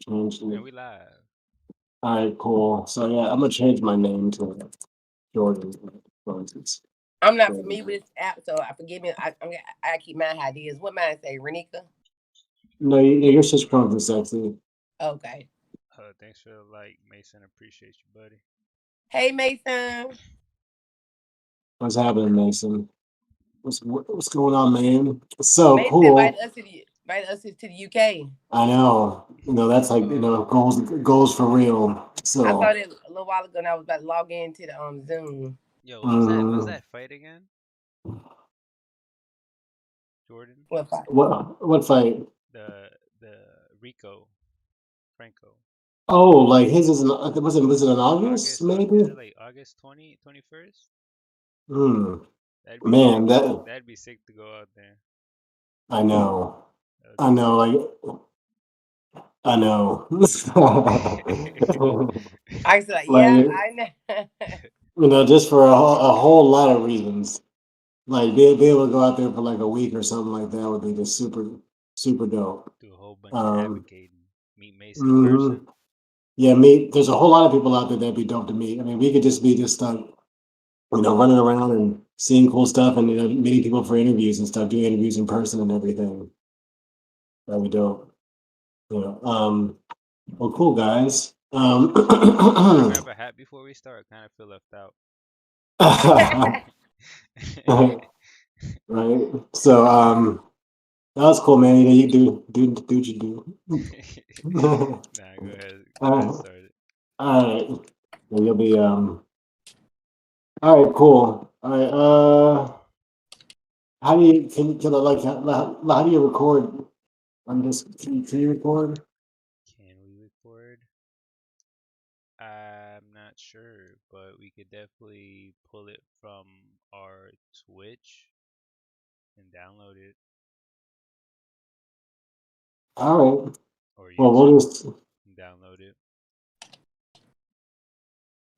Changed And it. we live. All right, cool. So yeah, I'm gonna change my name to Jordan, for instance. I'm not Jordan. familiar with this app, so I forgive me. I keep my ideas. What mine say, Renika? No, you're such Crohn's is sexy. Okay. Thanks for the like, Mason. Appreciate you, buddy. Hey, Mason. What's happening, Mason? What's going on, man? It's so Mason invited cool. us to the UK. I know. That's like Oh, goals for real. I saw So, that a little while ago, and I was about to log into the Zoom. yo, what was that? What was mm, that fight again, Jordan? What fight? what fight? The the Rico Franco. Oh, like his is was it in August Is maybe? it like August 21st? Hmm. That'd be sick. Man, that That'd be sick to go out there. I know. That'd I be know. sick. I know. I said, like, Like yeah, I know. just for a whole lot of reasons. Like be able to go out there for like a week or something like that would be just super dope. Do a whole bunch of Um, advocating. Meet Mason in hmm person. Yeah, me. There's a whole lot of people out there that'd be dope to meet. I mean, we could just be just running around and seeing cool stuff and meeting people for interviews and stuff, doing interviews in person and everything. That'd be dope. Well, cool guys. Can I grab a hat before we start? I kind of feel left out. Right. So, that was cool, man. You do what you do. Nah, go ahead. Go ahead. All Start it. right. Well, you'll be all right, cool. All right. How do you can I, like how do you record on this? Can you record? Can we record? I'm not sure, but we could definitely pull it from our Twitch and download it, All right. or Well, we'll YouTube just and download it.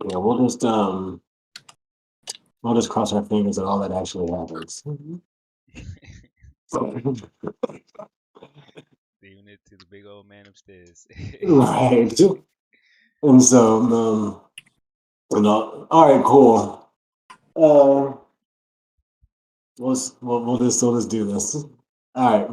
yeah, we'll just cross our fingers that all that actually happens. Leaving it to the big old man upstairs. Right. And so, all right, cool. Uh, we'll just do this. All right.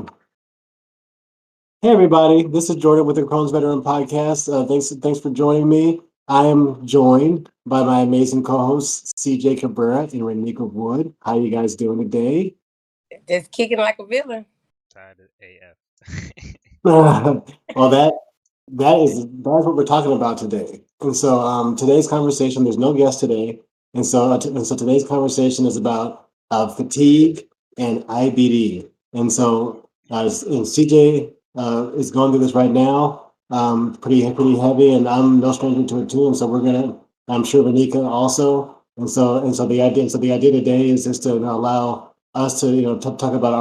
Hey everybody, this is Jordan with the Crohn's Veteran Podcast. Thanks for joining me. I am joined by my amazing co-hosts CJ Cabrera and Renika Wood. How you guys doing today? Just kicking like a villain. Tired of AF. Well, that's what we're talking about today. And so today's conversation, there's no guest today, and so today's conversation is about fatigue and IBD. And CJ is going through this right now, pretty heavy, and I'm no stranger to it too. And so I'm sure Vanika also. And so the idea today is just to allow us to talk about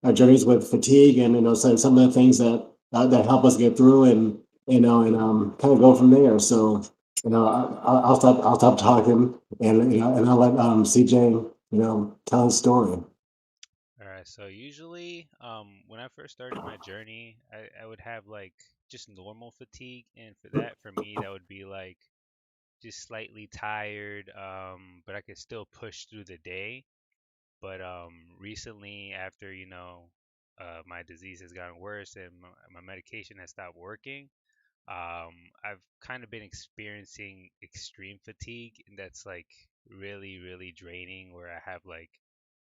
our journeys with fatigue and some of the things that help us get through and kind of go from there. So I'll stop talking and I'll let CJ tell his story. All right, so usually, when I first started my journey, I would have like just normal fatigue, and for me, that would be like just slightly tired, but I could still push through the day. But recently, after my disease has gotten worse and my medication has stopped working, I've kind of been experiencing extreme fatigue, and that's like really, really draining, where I have like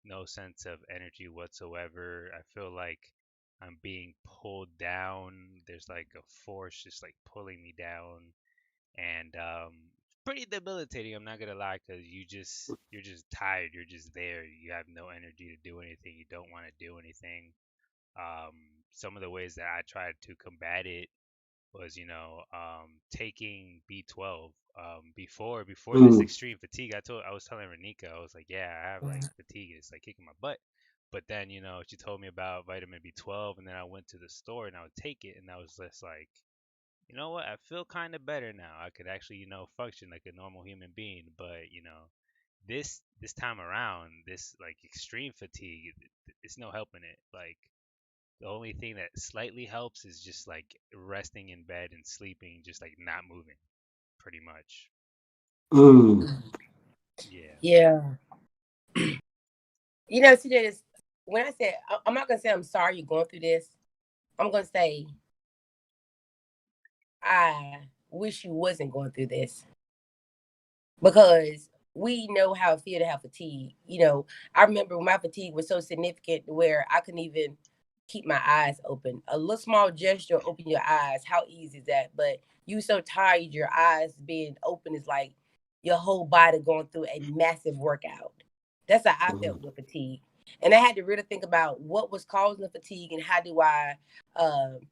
no sense of energy whatsoever. I feel like I'm being pulled down. There's like a force just like pulling me down, and pretty debilitating. I'm not gonna lie, because you're just tired. You're just there. You have no energy to do anything. You don't want to do anything. Um, some of the ways that I tried to combat it was, taking B12. Before this Mm, extreme fatigue, I was telling Renika, I was like, yeah, I have like fatigue. It's like kicking my butt. But then, she told me about vitamin B12, and then I went to the store and I would take it, and I was just like, you know what? I feel kind of better now. I could actually, function like a normal human being. But this time around, this like extreme fatigue, it's no helping it. Like The only thing that slightly helps is just like resting in bed and sleeping, just like not moving, pretty much. Mm. Yeah. Yeah. You know, see, this when I said I'm not gonna say I'm sorry you're going through this. I'm gonna say I wish you wasn't going through this because we know how it feels to have fatigue. You know, I remember when my fatigue was so significant where I couldn't even keep my eyes open. A little small gesture, open your eyes. How easy is that? But you so tired, your eyes being open is like your whole body going through a massive workout. That's how I felt with fatigue. And I had to really think about what was causing the fatigue and how do I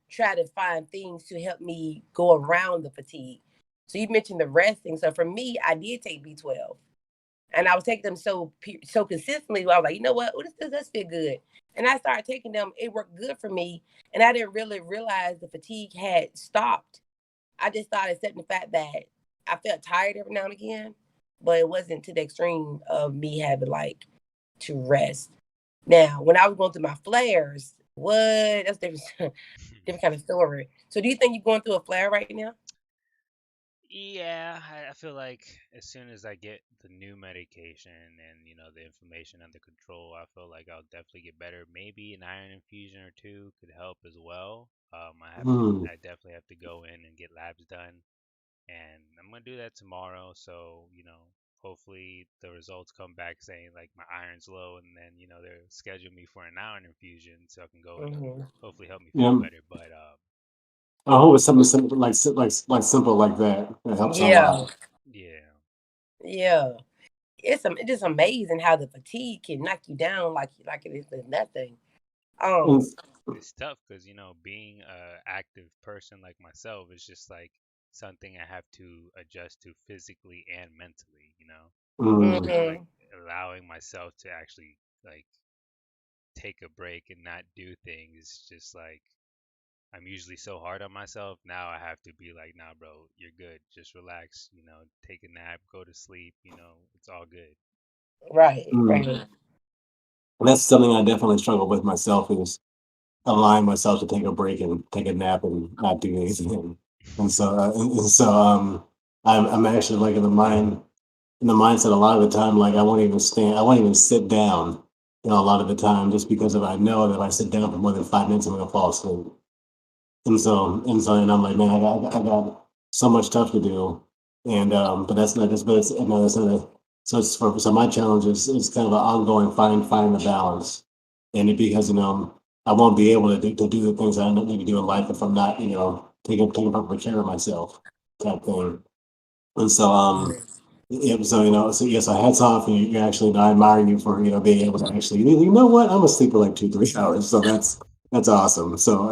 try to find things to help me go around the fatigue. So you mentioned the resting. So for me, I did take B12, and I was taking them so consistently. I was like, you know what? Oh, this does feel good. And I started taking them. It worked good for me, and I didn't really realize the fatigue had stopped. I just started accepting the fact that I felt tired every now and again, but it wasn't to the extreme of me having like to rest. Now, when I was going through my flares, what? That's different, different kind of story. So, do you think you're going through a flare right now? Yeah, I feel like as soon as I get the new medication and the inflammation under control, I feel like I'll definitely get better. Maybe an iron infusion or two could help as well. Mm. I definitely have to go in and get labs done, and I'm gonna do that tomorrow. So hopefully the results come back saying like my iron's low, and then they'll schedule me for an iron infusion so I can go and Mm-hmm. hopefully help me feel Yeah. better. But I hope it's something simple, like simple like that. It helps a Yeah, lot. yeah. yeah. It's just amazing how the fatigue can knock you down like it is nothing. And, Um, It's tough because being a active person like myself is just like something I have to adjust to physically and mentally. mm, Like hmm allowing myself to actually like take a break and not do things is just like I'm usually so hard on myself. Now I have to be like, nah, bro, you're good. Just relax. Take a nap, go to sleep. It's all good. right, mm. right, That's something I definitely struggle with myself is allowing myself to take a break and take a nap and not do anything. And so I'm actually like in the mindset a lot of the time, like I won't even sit down, a lot of the time just because of I know that if I sit down for more than 5 minutes, I'm gonna fall asleep. And I'm like, man, I got so much stuff to do, and but that's not just, but it's, no, that's not a, so it's for so my challenge is kind of an ongoing finding the balance, and it because I won't be able to do the things I need to do in life if I'm not taking proper care of myself, type thing. And so yeah, so so yes, I hats off, and you actually, I admire you for being able to actually, you know what, I'm gonna sleep for like 2 3 hours, so that's awesome. So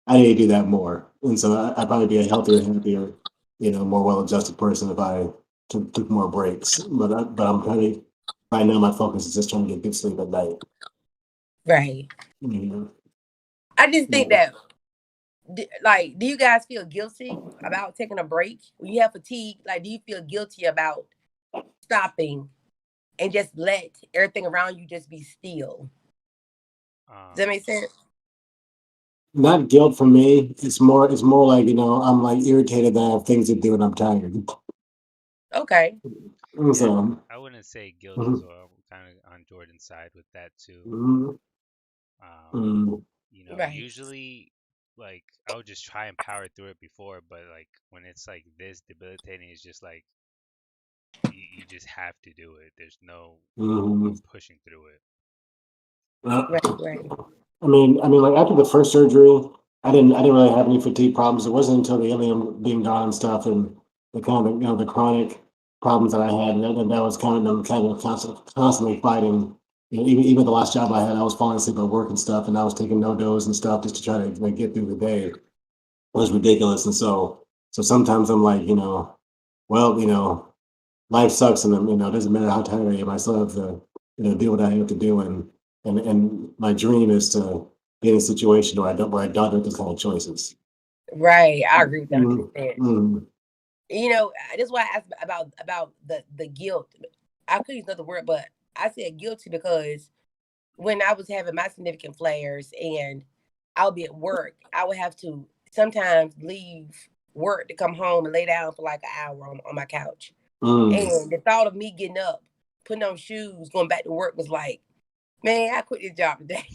I need to do that more, and so I'd probably be a healthier, happier, more well-adjusted person if I took more breaks. But I'm probably right now my focus is just trying to get good sleep at night. right. Mhm. I just think Yeah. that, like, do you guys feel guilty about taking a break when you have fatigue? Like, do you feel guilty about stopping and just let everything around you just be still? Does that Um, make sense? Not guilt for me. It's more like I'm like irritated that I have things to do and I'm tired. Okay. yeah, So. I wouldn't say guilt as Mhm. well. I'm kind of on Jordan's side with that too. Mhm. Um, Mm. Right. usually like I would just try and power through it before, but like when it's like this debilitating, it's just like you just have to do it. There's no Mhm. pushing through it. Right. Uh, Right. I mean, like after the first surgery, I didn't really have any fatigue problems. It wasn't until the ilium being gone and stuff, and the kind of the chronic problems that I had, and that was kind of constantly fighting. Even the last job I had, I was falling asleep at work and stuff, and I was taking no dose and stuff just to try to like, get through the day. It was ridiculous, and so sometimes I'm like, well, life sucks, and it doesn't matter how tired I am. I still have to, do what I have to do, and my dream is to be in a situation where I don't make those kind of choices. Right. I agree with that Mm, 100%. mm, You know, that's why I asked about the guilt. I could use another word, but I said guilty because when I was having my significant flares and I'll be at work, I would have to sometimes leave work to come home and lay down for like an hour on my couch. Mm. And the thought of me getting up, putting on shoes, going back to work was like, man, I quit this job today.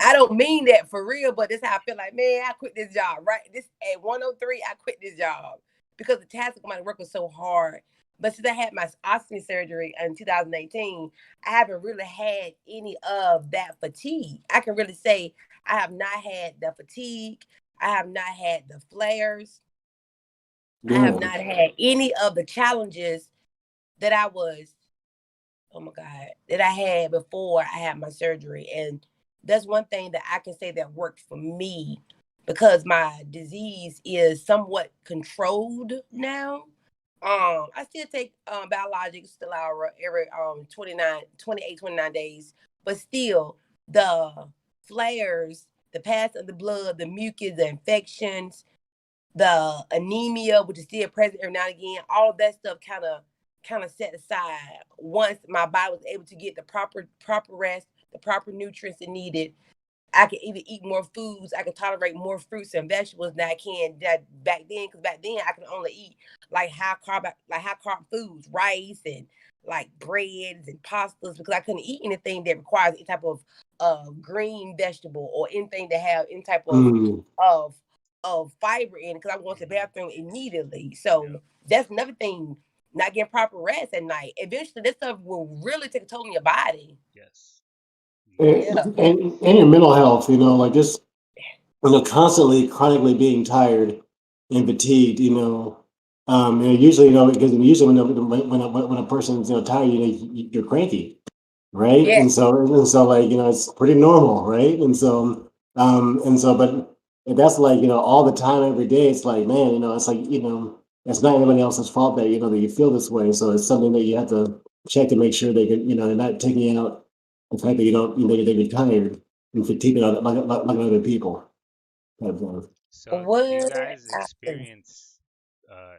I don't mean that for real, but this how I feel like, man, I quit this job, right? This at 103, I quit this job because the task of my work was so hard. But since I had my ostomy surgery in 2018, I haven't really had any of that fatigue. I can really say I have not had the fatigue. I have not had the flares. I have Yeah. not had any of the challenges that I was, oh my God, that I had before I had my surgery. And that's one thing that I can say that worked for me because my disease is somewhat controlled now. I still take biologics Stelara every 29 days, but still the flares, the pass of the blood, the mucus, the infections, the anemia, which is still present every now and again, all of that stuff kind of set aside once my body was able to get the proper rest, the proper nutrients it needed. I can even eat more foods. I can tolerate more fruits and vegetables than I can that back then. Because back then I could only eat high carb foods, rice and like breads and pastas, because I couldn't eat anything that requires any type of green vegetable or anything that have any type Mm. of fiber in it, because I went to the Hmm. bathroom immediately. Yep. So that's another thing. Not getting proper rest at night. Eventually, this stuff will really take a toll on your body. Yes. And, Yeah. and your mental health, like just constantly chronically being tired and fatigued, usually, because usually when a person's tired, you're cranky, right? Yeah. And so like it's pretty normal, right? But that's like all the time every day. It's like, man, it's like it's not anybody else's fault that that you feel this way. So it's something that you have to check to make sure they can they're not taking out the fact that you don't that you're tired and fatigued like other people. Type thing. So, do you What? guys I- experience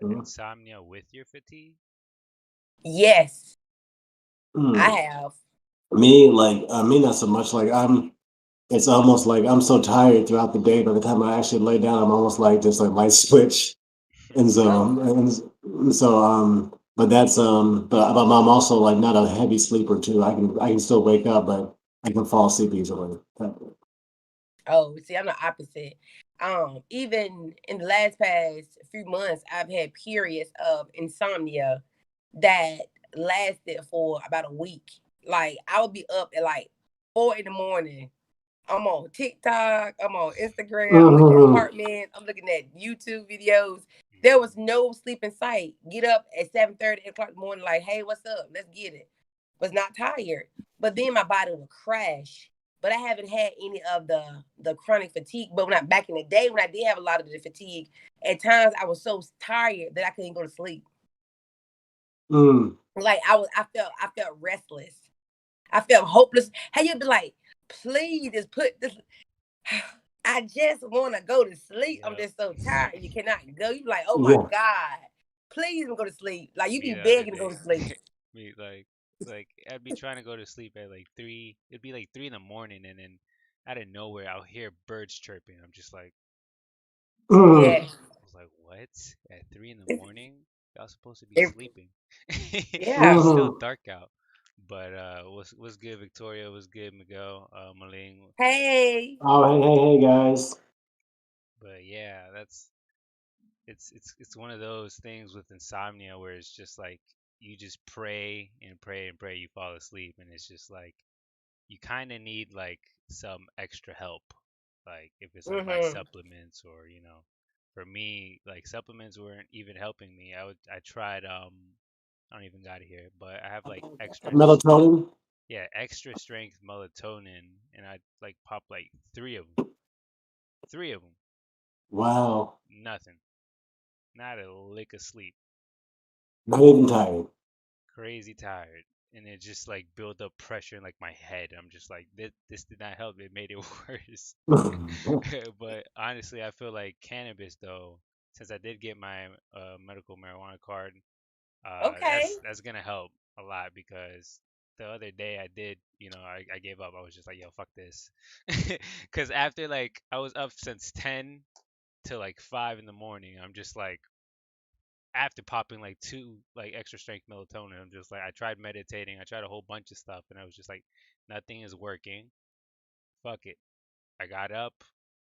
Mhm. insomnia with your fatigue? Yes, I Mm. have. Me, not so much. Like it's almost like I'm so tired throughout the day. By the time I actually lay down, I'm almost like just like light switch. And so, Oh, but but I'm also like not a heavy sleeper too. I can still wake up, but I can fall asleep easily. oh, see, I'm the opposite. Even in the last past few months, I've had periods of insomnia that lasted for about a week. Like I would be up at like 4 in the morning. I'm on TikTok. I'm on Instagram. I'm looking at Mhm. apartments. I'm looking at YouTube videos. There Hmm. was no sleep in sight. Get up at 7:30, 8 o'clock in the morning, like, hey, what's up? Let's get it. Was not tired. But then my body would crash. But I haven't had any of the chronic fatigue. But when I back in the day, when I did have a lot of the fatigue, at times I was so tired that I couldn't go to sleep. Mm. Like I felt restless. I felt hopeless. How you be like, please just put this. I just want to go to sleep. I'm Yep. just so tired. You cannot go. You be like, oh my Yeah. God, please let me go to sleep. Like you Me be the other begging to go to day. sleep. Me like I'd be trying to go to sleep at like 3. It'd be like 3 in the morning, and then out of nowhere I'll hear birds chirping. I'm just like, Mm. Yeah. I was like, what? At 3 in the morning? Y'all supposed to be It- sleeping. yeah. It's still Mhm. dark out. But what's good, Victoria? What's good, Miguel? Maling. Hey. Oh, hey, guys. But yeah, that's it's one of those things with insomnia where it's just like you just pray and pray and pray, you fall asleep, and it's just like you kind of need like some extra help, like if it's like Mm-hmm. supplements or for me like supplements weren't even helping me. I tried I don't even got it here, but I have like Melatonin. yeah, extra strength melatonin, and I like pop like three of them, Wow. nothing, not a lick of sleep, Not even tired. crazy tired, and it just like built up pressure in like my head. I'm just like this did not help, it made it worse. But honestly, I feel like cannabis though, since I did get my medical marijuana card, Okay. that's gonna help a lot because the other day I did, I gave up. I was just like, yo, fuck this. Because after like I was up since 10 to like 5 in the morning, I'm just like, after popping like two like extra strength melatonin, I'm just like, I tried meditating, I tried a whole bunch of stuff, and I was just like, nothing is working. Fuck it. I got up,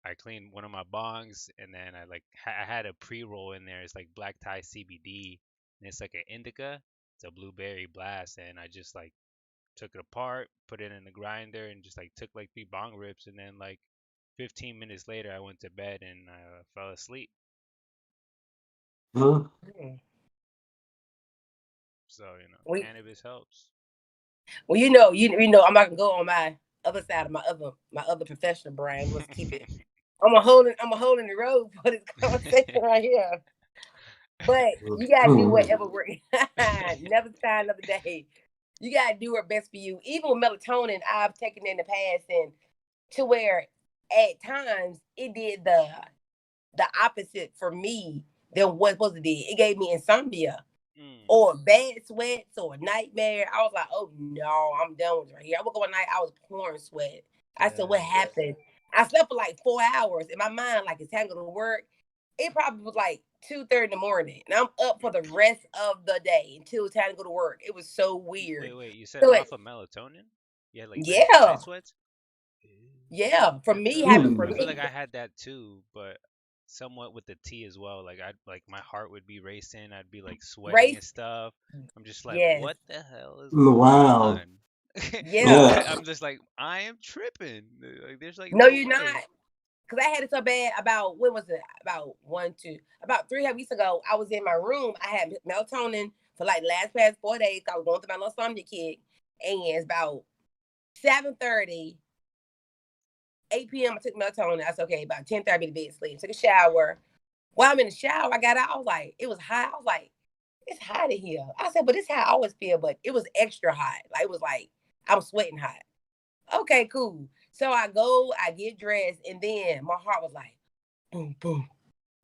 I cleaned one of my bongs, and then I had a pre-roll in there. It's like black tie CBD, and it's like an indica. It's a blueberry blast, and I just like took it apart, put it in the grinder, and just like took like 3 bong rips, and then like 15 minutes later, I went to bed and fell asleep. Huh? Mm. So We, cannabis helps. well, I'm not gonna go on my other side of my other professional brain. Let's keep it. I'm a hole in the road for this conversation right here. But you gotta do whatever works. Never try another day. You gotta do what's best for you. Even with melatonin, I've taken it in the past, and to where at times it did the opposite for me than what it supposed to do. It gave me insomnia Mm. or bad sweats or a nightmare. I was like, oh no, I'm done with it right here. I woke up one night, I was pouring sweat. I said, what Damn. happened? I slept for like 4 hours. In my mind, like it's time to go to work. It probably was like 2:30 in the morning. And I'm up for the rest of the day until it's time to go to work. It was so weird. Wait, you said So like, off of melatonin? You had like night yeah. sweats? Ew. Yeah. For I me, feel it like happened for I feel me. like I had that too, but somewhat with the tea as well. Like my heart would be racing. I'd be like sweating Race, and stuff. I'm just like, yes. what the hell is going Wow. on? Yeah. Yeah. I'm just like, I am tripping. Like, there's like No, no you're not. way. Because I had it so bad about, when was it? About 3 weeks ago. I was in my room. I had melatonin for like last past 4 days. I was going through my little insomnia kick. And it's about 7:30, 8 p.m. I took melatonin. I said, okay, about 10:30 to bed sleep. Took a shower. While I'm in the shower, I got out. I was like, it was hot. I was like, it's hot in here. I said, but this how I always feel, but it was extra hot. Like it was like I'm sweating hot. Okay, cool. So I go, I get dressed, and then my heart was like boom, boom,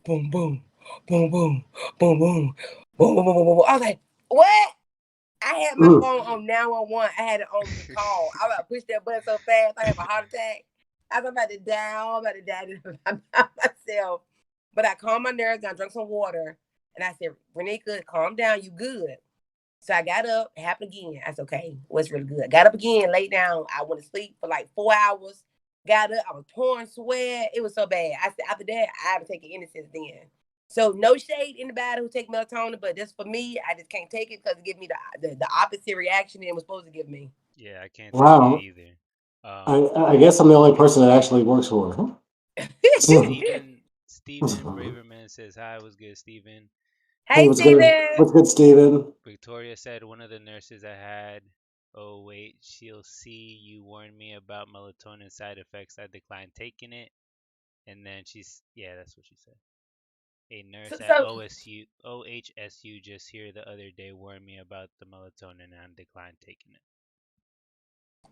boom, boom, boom, boom, boom, boom, boom, boom, boom, boom, boom. I was like, what? I had my Mm. phone on 911. I had it on the call. I was about to push that button so fast, I have a heart attack. I was about to die. I'm about to die by myself. But I calmed my nerves. I drank some water, and I said, Renika, calm down. You good? So I got up, it happened again. I said, okay, what's really good? I got up again, laid down. I went to sleep for like 4 hours. Got up, I was pouring sweat. It was so bad. I said, after that, I haven't taken any since then. So no shade anybody who take melatonin, but just for me, I just can't take it because it gives me the opposite reaction it was supposed to give me. Yeah, I can't take it Wow. either. I guess I'm the only person that actually works for it. Huh? Steven Braverman says hi. Was good, Steven? Hey, Hey, what's good? Steven. What's good, Steven? Victoria said one of the nurses I had. Oh wait, she'll see you warned me about melatonin side effects. I declined taking it, and then yeah, that's what she said. A So, nurse at so OHSU just here the other day warned me about the melatonin and I declined taking it.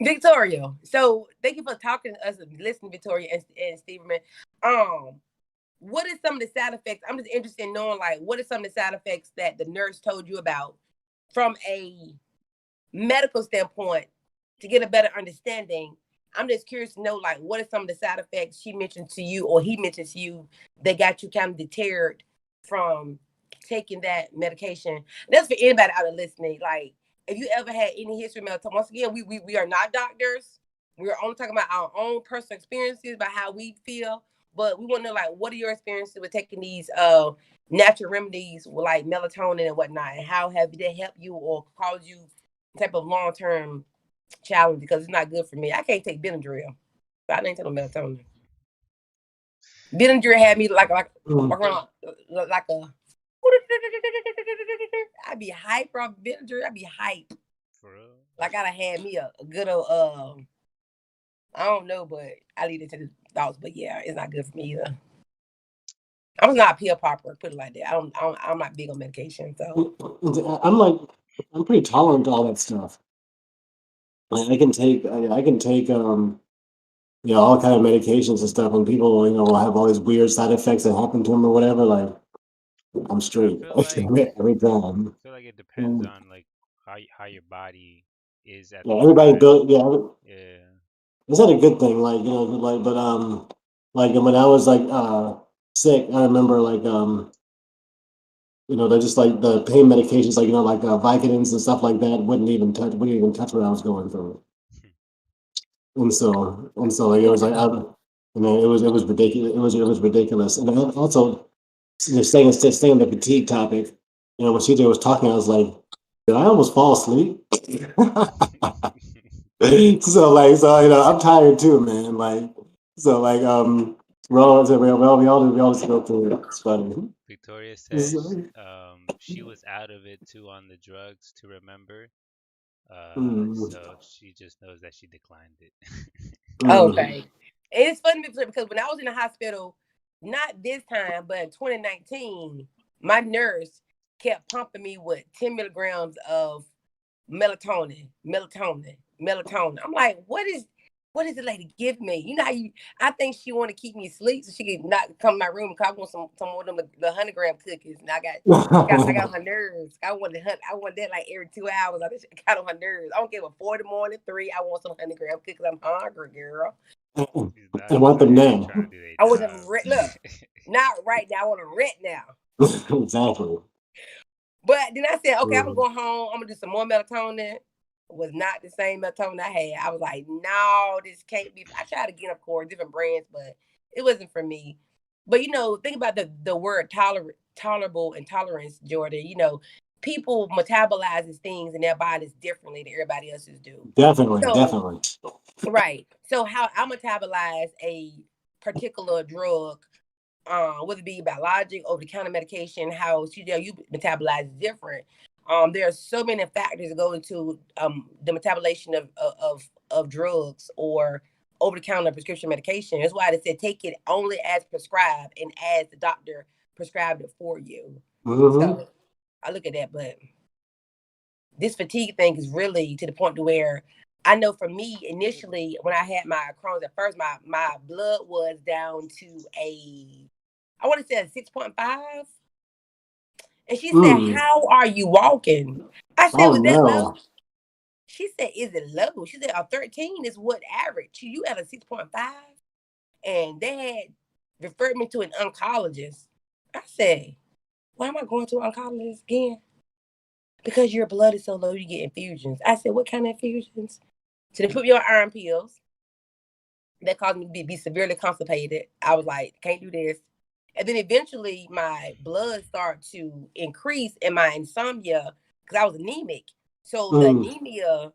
Victoria. So thank you for talking to us and listening, Victoria and Steven. What is some of the side effects? I'm just interested in knowing, like, what are some of the side effects that the nurse told you about from a medical standpoint to get a better understanding? I'm just curious to know, like, what are some of the side effects she mentioned to you or he mentioned to you that got you kind of deterred from taking that medication? And that's for anybody out there listening. Like, if you ever had any history of melatonin, once again, we are not doctors. We're only talking about our own personal experiences, about how we feel. But we want to know, like, what are your experiences with taking these natural remedies like melatonin and whatnot, and how have they helped you or caused you type of long term challenge? Because it's not good for me. I can't take Benadryl, but I ain't taking melatonin. Benadryl had me like Mm. walk around like a. I'd be hype off Benadryl. I'd be hype. For real? Like I'd have had me a good old I don't know, but I leave it to the thoughts. But yeah, it's not good for me either. I'm not a pill popper, put it like that. I'm not big on medication, so I'm like, I'm pretty tolerant to all that stuff. I can take, all kind of medications and stuff, and people, will have all these weird side effects that happen to them or whatever. Like, I'm I straight feel like every time. it depends Mm. on like how your body is at Yeah, the everybody time. built. Yeah, Yeah. it's not a good thing. Like like but like when I was like sick, I remember like they're just like the pain medications, like like Vicodins and stuff like that, wouldn't even touch what I was going through. And so like it was like it was ridiculous. It was ridiculous. And then also staying on the fatigue topic. When CJ was talking, I was like, did I almost fall asleep? So I'm tired too, man. Like so like we all just go through it. It's funny. Victoria says So, she was out of it too on the drugs to remember. mm, So she just knows that she declined it. mm, Okay. It's funny because when I was in the hospital, not this time, but in 2019, my nurse kept pumping me with 10 milligrams of melatonin. I'm like, what is the lady give me? You know how I think she want to keep me asleep so she can not come to my room because I want some more of them the 100-gram cookies. And I got on her nerves. I want that like every 2 hours. I just got on her nerves. I don't give a 4 in the morning, 3. I want some 100-gram cookies. I'm hungry, girl. These I doctors want out them here now. trying to do their I want them job. look, not right now. I want them rent now. Exactly. But then I said, okay, I'm gonna Mm, go home. I'm gonna do some more melatonin. Was not the same melatonin I had. I was like, no, this can't be. I tried again, of course, different brands, but it wasn't for me. But think about the word tolerable and tolerance, Jordan. People metabolizes things in their bodies differently than everybody else's do. definitely, So definitely. right. So how I metabolize a particular drug, whether it be biologic, over the counter medication, how you metabolize is different. There are so many factors that go into the metabolization of drugs or over the counter prescription medication. That's why they said take it only as prescribed and as the doctor prescribed it for you. Hmm. So I look at that, but this fatigue thing is really to the point to where I know for me initially when I had my Crohn's at first, my blood was down to I want to say a 6.5. And she said, Mm. how are you walking? I said, Oh was that low? no. She said, is it low? She said, a 13 is what average. You at a 6.5? And they had referred me to an oncologist. I said, why am I going to an oncologist again? Because your blood is so low, you get infusions. I said, what kind of infusions? So they put me on iron pills. That caused me to be severely constipated. I was like, can't do this. And then eventually my blood started to increase and my insomnia, because I was anemic. So the Mm. anemia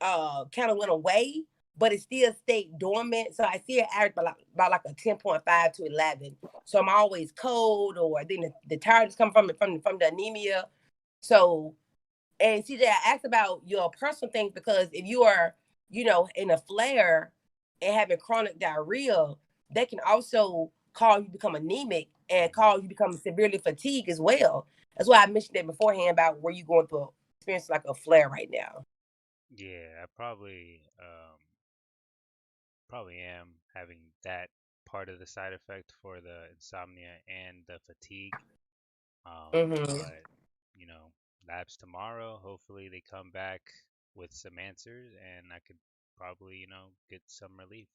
kind of went away, but it still stayed dormant. So I still averaged about like a 10.5 to 11. So I'm always cold, or then the tiredness come from the anemia. So, and CJ, I asked about your personal things because if you are, in a flare and having chronic diarrhea, that can also cause you to become anemic and Hmm. cause you to become severely fatigued as well. That's why I mentioned that beforehand about where you going through experience like a flare right now. Yeah, I probably am having that part of the side effect for the insomnia and the fatigue. Mm-hmm. But you know, labs tomorrow. Hopefully they come back with some answers, and I could probably get some relief.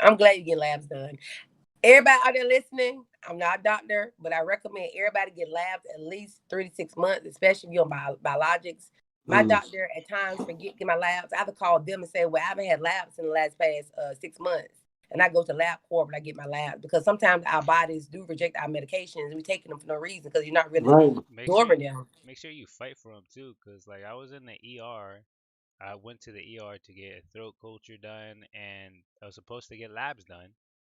I'm glad you get labs done. Everybody out there listening, I'm not a doctor, but I recommend everybody get labs at least 3 to 6 months, especially if you're on biologics. My Mm. doctor at times forget to get my labs. I have to call them and say, well, I haven't had labs in the last past 6 months. And I go to LabCorp and I get my labs because sometimes our bodies do reject our medications and we're taking them for no reason because you're not really Right. Make sure absorbing you them. make sure you fight for them too, cause like I was in the ER. I went to the ER to get a throat culture done, and I was supposed to get labs done.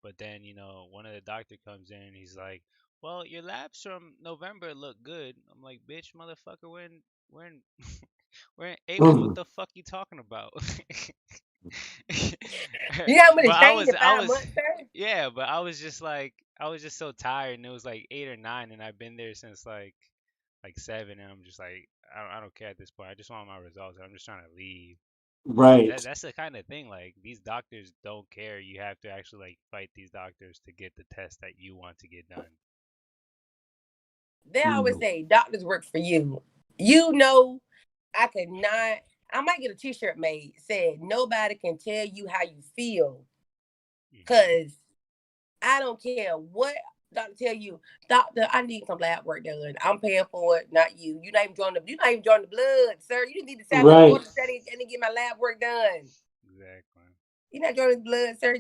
But then, one of the doctor comes in and he's like, "Well, your labs from November look good." I'm like, "Bitch, motherfucker, we're in we're in April. What Mm. the fuck you talking about?" You know how but much I change was in I five was months, sir? yeah, but I was just so tired, and it was like 8 or 9, and I've been there since like 7, and I'm just like I don't care at this point. I just want my results. I'm just trying to leave. But Right. that's the kind of thing. Like these doctors don't care. You have to actually like fight these doctors to get the test that you want to get done. They always Mm. say doctors work for you. You know, I could not. I might get a T-shirt made said nobody can tell you how you feel, Hmm. cause I don't care what doctor tell you. Doctor, I need some lab work done. I'm paying for it, not you. You're not even drawing the blood, sir. You need to say I'm Right. going to study and get my lab work done. Exactly. You're not drawing the blood, sir.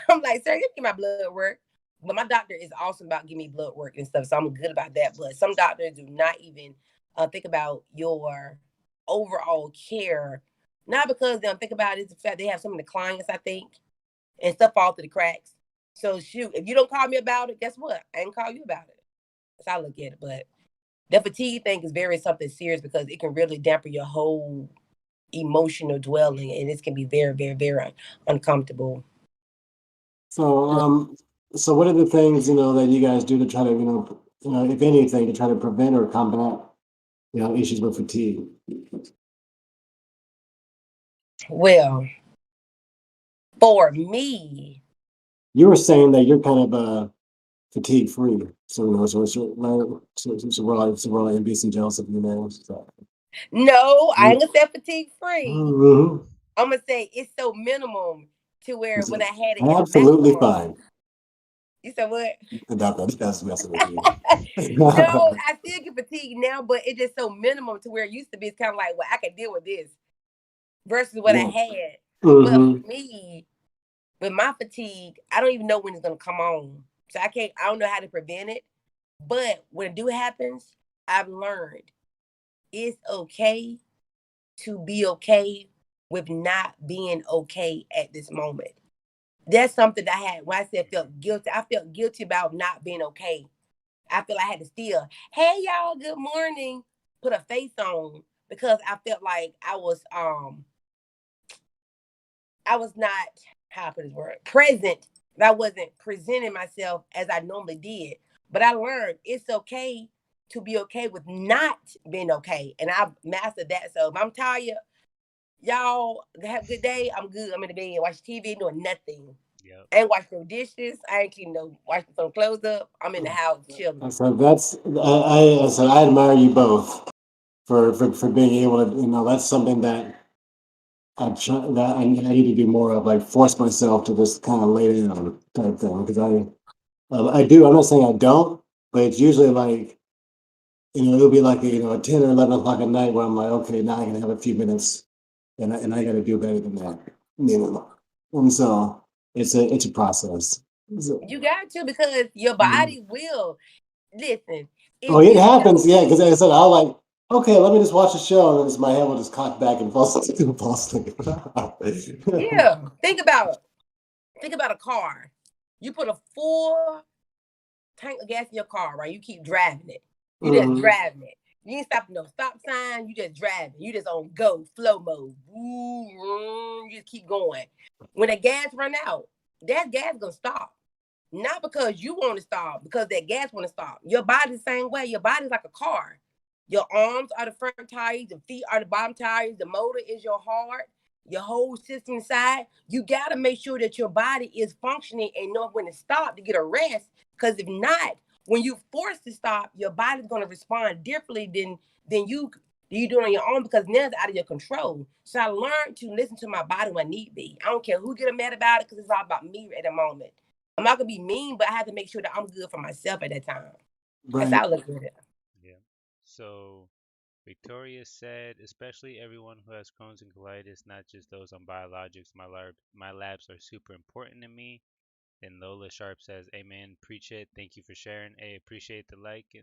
I'm like, sir, you get my blood work. But my doctor is awesome about giving me blood work and stuff, so I'm good about that. But some doctors do not even think about your overall care. Not because they don't think about it, it's the fact they have some of the clients, I think, and stuff fall through the cracks. So shoot, if you don't call me about it, guess what? I ain't call you about it. That's how I look at it. But the fatigue thing is very something serious because it can really dampen your whole emotional dwelling, and this can be very, very, very uncomfortable. So, so what are the things, that you guys do to try to, if anything, to try to prevent or combat, issues with fatigue? Well, for me, You were saying that you're kind of fatigue free, so we're all envious and jealous of you now. So. no, I ain't gonna say fatigue free. Mhm. I'm gonna say it's so minimum to where It's when I had it at absolutely maximum. fine. You said what? That's messing with you. No, I still get fatigue now, but it's just so minimum to where it used to be. It's kind of like, well, I can deal with this versus what I Yeah. had. But Hmm. for me, with my fatigue, I don't even know when it's gonna come on. So I don't know how to prevent it. But when it do happens, I've learned it's okay to be okay with not being okay at this moment. That's something that I had when I said felt Hmm. guilty. I felt guilty about not being okay. I feel I had to still, hey y'all, good morning, put a face on because I felt like I was not, how I put this word, present. I wasn't presenting myself as I normally did. But I learned it's okay to be okay with not being okay. And I've mastered that. So if I'm tired, y'all have a good day. I'm good. I'm in the bed, watch TV, doing nothing. Yep. I ain't washing no dishes. I ain't cleaning no washing some clothes up. I'm in the house chilling. So I admire you both for being able to, that's something that I need to do more of, like force myself to just kind of lay down type thing. Because I do. I'm not saying I don't, but it's usually like, it'll be like, at 10 or 11 o'clock at night where I'm like, okay, now I can have a few minutes, and I got to do better than that, And so it's a process. So, You got to because your mm. body will listen. Oh, If it you happens, don't yeah. Because eat, like I said, I'll like, okay, let me just watch a show, and then my head will just cock back and fall asleep. Fall asleep. yeah. Think about a car. You put a full tank of gas in your car, right? You keep driving it. You just Hmm. driving it. You ain't stopping no stop sign. You just driving. You just on go flow mode. You just keep going. When the gas run out, that gas gonna stop. Not because you want to stop, because that gas want to stop. Your body's the same way. Your body's like a car. Your arms are the front tires, the feet are the bottom tires, the motor is your heart, your whole system inside. You got to make sure that your body is functioning and know when to stop to get a rest. Because if not, when you force to stop, your body's going to respond differently than you do it on your own because now it's out of your control. So I learned to listen to my body when need be. I don't care who get mad about it because it's all about me at the moment. I'm not gonna be mean, but I have to make sure that I'm good for myself at that time. That's Right. how I look at it. Yeah. So Victoria said, especially everyone who has Crohn's and colitis, not just those on biologics. My labs are super important to me. Then Lola Sharp says, Amen, preach it. Thank you for sharing. I appreciate the like.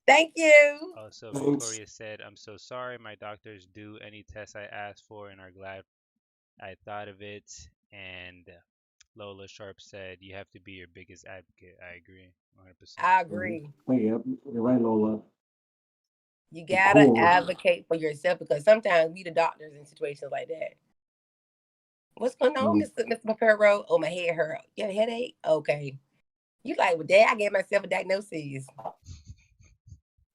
Thank you. Also, Thanks. Victoria said, I'm so sorry. My doctors do any tests I asked for and are glad I thought of it. And Lola Sharp said, you have to be your biggest advocate. I agree 100%. I Mhm. agree. Yep, you're right, Lola. You gotta Cool. advocate for yourself because sometimes we the doctors in situations like that. What's going on, Mm. Mr. Papero? Oh, my head hurt. You have a headache? Okay. You like, well, Dad, I gave myself a diagnosis.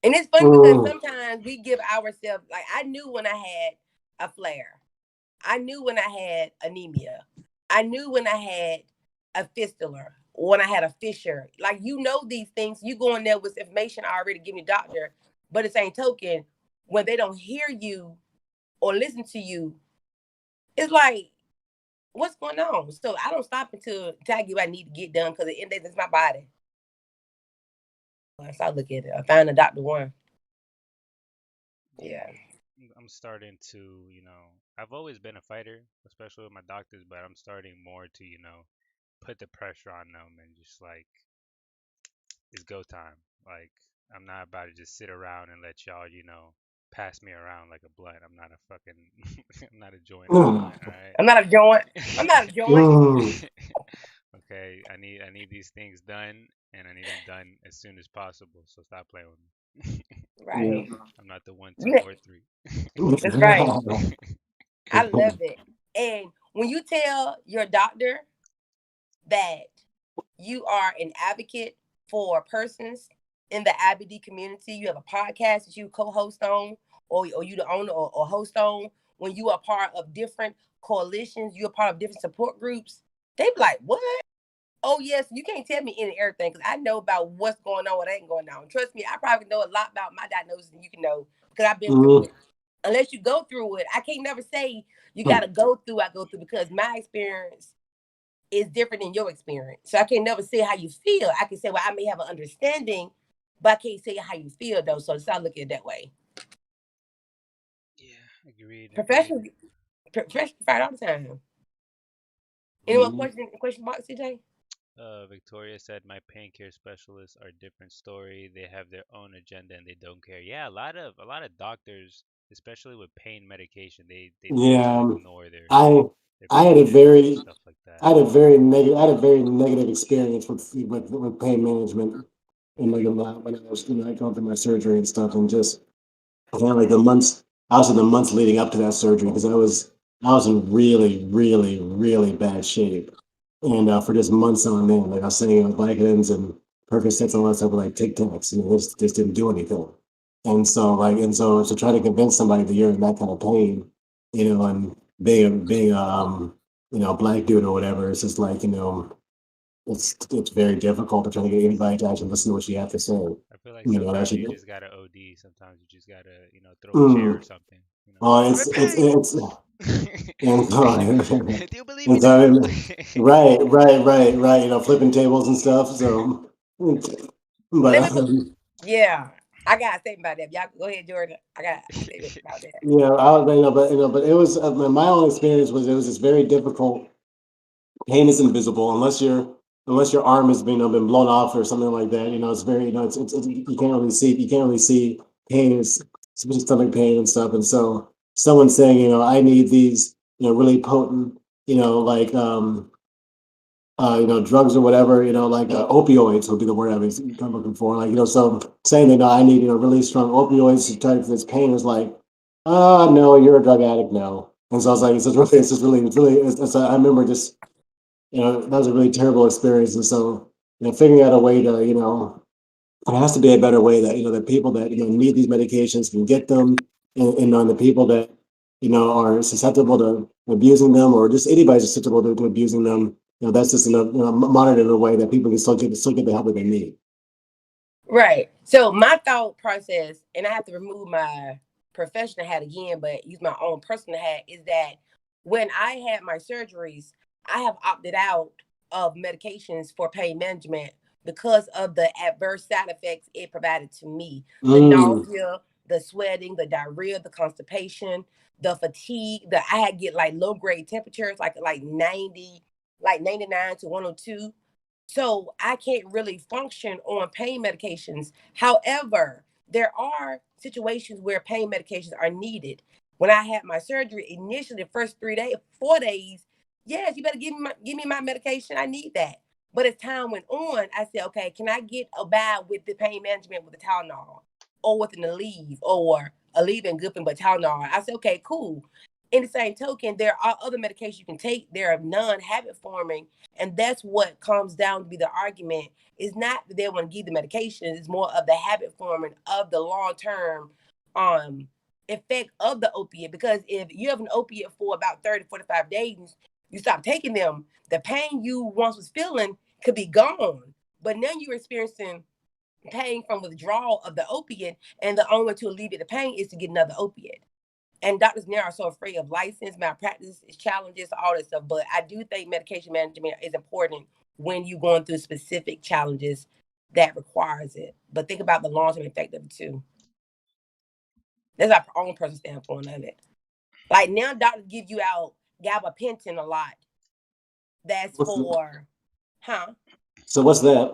And it's funny because Mm. sometimes we give ourselves, like, I knew when I had a flare. I knew when I had anemia. I knew when I had a fistula, when I had a fissure. Like you know these things. You go in there with information I already given your doctor, but it's ain't token when they don't hear you or listen to you, it's like, what's going on? So I don't stop until I get what I need to get done because at the end of the day, it's my body. So I look at it. I find a doctor one. Yeah. I'm starting to, I've always been a fighter, especially with my doctors, but I'm starting more to, put the pressure on them and just like it's go time. Like I'm not about to just sit around and let y'all, pass me around like a blunt. I'm not a fucking I'm not a joint or a blunt, all I'm not a joint. I'm not a joint. Mm. Okay, I need these things done and I need them done as soon as possible. So stop playing with me. Yeah. Right. I'm not the one, two, Yeah, or three. that's right. I love it. And when you tell your doctor that you are an advocate for persons in the IBD community, you have a podcast that you co-host on, or you the owner or host on, when you are part of different coalitions, you're part of different support groups, they be like, what? Oh yes, you can't tell me any everything because I know about what's going on, what ain't going on. Trust me, I probably know a lot about my diagnosis than you can know because I've been through Mm. it. Unless you go through it, I can't never say you gotta go through. I go through because my experience is different than your experience. So I can never say how you feel. I can say, well, I may have an understanding, but I can't say how you feel though. So it's not looking at it that way. Yeah, agreed. Professional, professional fight all the time. Any more Mm. question box, CJ? Victoria said my pain care specialists are a different story. They have their own agenda and they don't care. Yeah, a lot of doctors, especially with pain medication, they tend to Yeah. ignore their I their I had a patients and very stuff like that. I had a very negative I had a very negative experience with pain management and like a lot when I was like going through my surgery and stuff and just kind of like the months I was in the months leading up to that surgery because I was in really really really bad shape and for just months on end like I was sitting on Vicodins and Percocets and all that stuff with like Tic Tacs and it just didn't do anything and so to try to convince somebody that you're in that kind of pain and being a black dude or whatever it's just like it's very difficult to try to get anybody to actually listen to what you have to say I feel like sometimes actually you just gotta OD. Sometimes you just gotta, throw a chair or mm, something. I'm it's in it's pain. it's and so Do you believe me and so now? right flipping tables and stuff so but Let me put. Yeah, I got a statement about that. Y'all go ahead, Jordan. I got a statement about that. but it was my own experience was it was just very difficult. Pain is invisible unless your arm has been blown off or something like that. It's very it's you can't really see pain, especially stomach pain and stuff. And so someone saying I need these really potent like drugs or whatever, like opioids would be the word I'm looking for. Like, so saying that no, I need, really strong opioids to try for this pain is like, no, you're a drug addict, no. And so I was like, I remember just, that was a really terrible experience. And so, figuring out a way to, there has to be a better way that, that people that, need these medications can get them. And on the people that, are susceptible to abusing them or just anybody's susceptible to abusing them, that's just monitored in a way that people can still get the help that they need. Right. So my thought process, and I have to remove my professional hat again, but use my own personal hat, is that when I had my surgeries, I have opted out of medications for pain management because of the adverse side effects it provided to me. The Mm, nausea, the sweating, the diarrhea, the constipation, the fatigue, I had get like low grade temperatures, like 90, like 99 to 102. So I can't really function on pain medications. However, there are situations where pain medications are needed. When I had my surgery, initially the first 3 days, 4 days, yes, you better give me my medication. I need that. But as time went on, I said, okay, can I get a bad with the pain management with the Tylenol or with an Aleve or Aleve and Guffin, but Tylenol? I said, okay, cool. In the same token, there are other medications you can take. They're non-habit forming, and that's what comes down to be the argument. It's not that they want to give the medication, it's more of the habit forming of the long-term um effect of the opiate. Because if you have an opiate for about 30, 45 days, you stop taking them, the pain you once was feeling could be gone. But now you're experiencing pain from withdrawal of the opiate, and the only way to alleviate the pain is to get another opiate. And doctors now are so afraid of license, malpractice challenges, all that stuff. But I do think medication management is important when you're going through specific challenges that requires it. But think about the long-term effect of it too. That's our own personal standpoint of it. Like now, doctors give you out gabapentin a lot. That's What's the, for, huh? so what's that?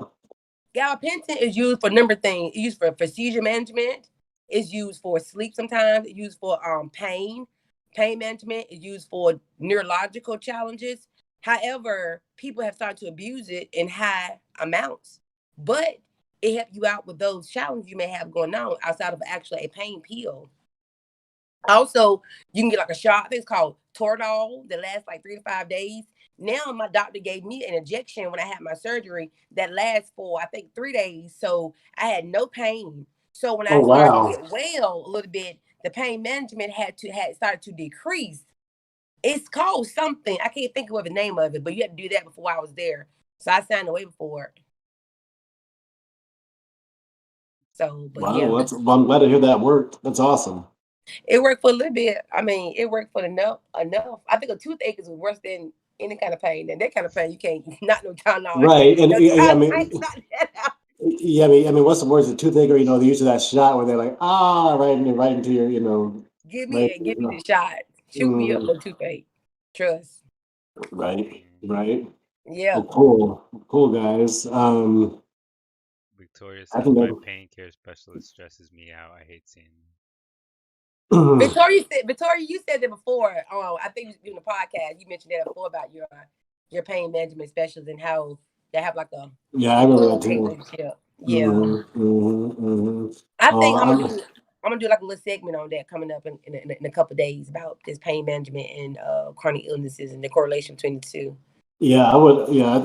Gabapentin is used for a number of things. It's used for seizure management. It's used for sleep sometimes. It's used for pain management. It's used for neurological challenges. However, people have started to abuse it in high amounts. But it helps you out with those challenges you may have going on outside of actually a pain pill. Also, you can get like a shot. I think it's called Toradol that lasts like 3 to 5 days. Now my doctor gave me an injection when I had my surgery that lasts for I think 3 days. So I had no pain. So when Oh I started to wow. get well a little bit, the pain management had started to decrease. It's called something. I can't think of the name of it, but you had to do that before I was there. So I signed away before it. So, but Wow, yeah. well, I'm glad to hear that worked. That's awesome. It worked for a little bit. I mean, it worked for enough. I think a toothache is worse than any kind of pain. And that kind of pain, you can't not no Tylenol. Right, and No yeah, I Tylenol mean, ain't not that out. yeah, I mean, what's the words? The toothache, or they use that shot where they're like, right into your, right, Give me the shot. Shoot me up mm, for toothache. Trust. right, Mm. right. Yeah. Well, cool, guys. Victoria I says think my that. pain care specialist stresses me out. I hate seeing them. Victoria, you said that before. Oh, I think you in the podcast. You mentioned that before about your pain management specialist and how they have like a Yeah, I remember love that hate too. relationship. Yeah. Mm-hmm. I think Oh, I'm gonna do like a little segment on that coming up in a couple of days about this pain management and chronic illnesses and the correlation between the two. yeah, I would. Yeah,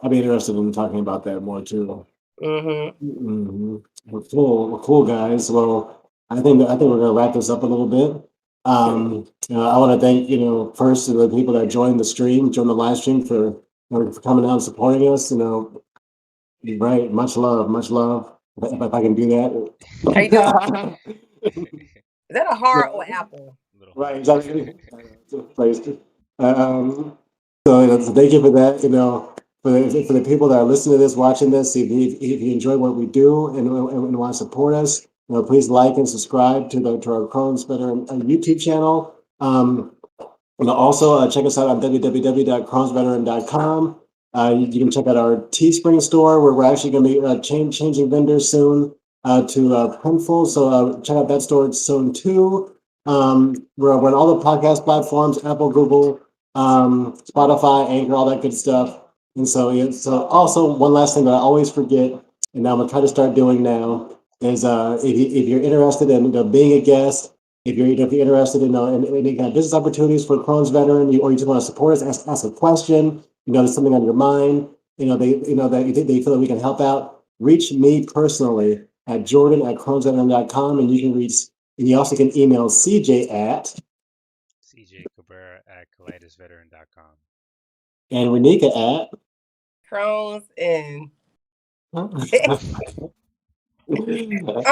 I'd be interested in talking about that more too. Mm-hmm. Well, cool, guys. Well, I think we're gonna wrap this up a little bit. I want to thank first to the people that joined the live stream for coming out and supporting us. Right, much love, much love. If I can do How you doing? that. Is that a heart or No. apple? Little Right, heart. exactly. Place. Um, so thank you for that. For the people that are listening to this, watching this, if you enjoy what we do and want to support us, please like and subscribe to our Crohn's Better YouTube channel. And also check us out on www.crohnsveteran.com. You can check out our Teespring store where we're actually going to be changing vendors soon to Printful. So check out that store soon too. We're on all the podcast platforms: Apple, Google, Spotify, Anchor, all that good stuff. And so, yeah, so also one last thing that I always forget, and I'm gonna try to start doing now, is if you're interested in being a guest, if you're interested in any kind of business opportunities for Crohn's veteran, or you just want to support us, ask a question, there's something on your mind, that you think they feel that we can help out, reach me personally at jordan@crohnsveteran.com, and you also can email CJ at CJ Cabrera at colitisveteran.com. and Renika at. Crohn's and I'm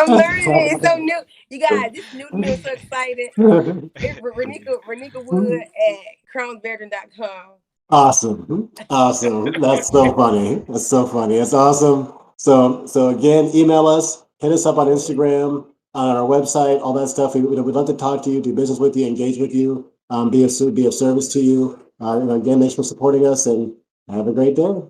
learning it. It's so new. You guys, this is new to me. I'm so excited. It's Renika Wood at crownsveteran.com. Awesome. Awesome. That's so funny. That's so funny. It's awesome. So again, email us, hit us up on Instagram, on our website, all that stuff. We'd love to talk to you, do business with you, engage with you, be of service to you. Again, thanks for supporting us and have a great day.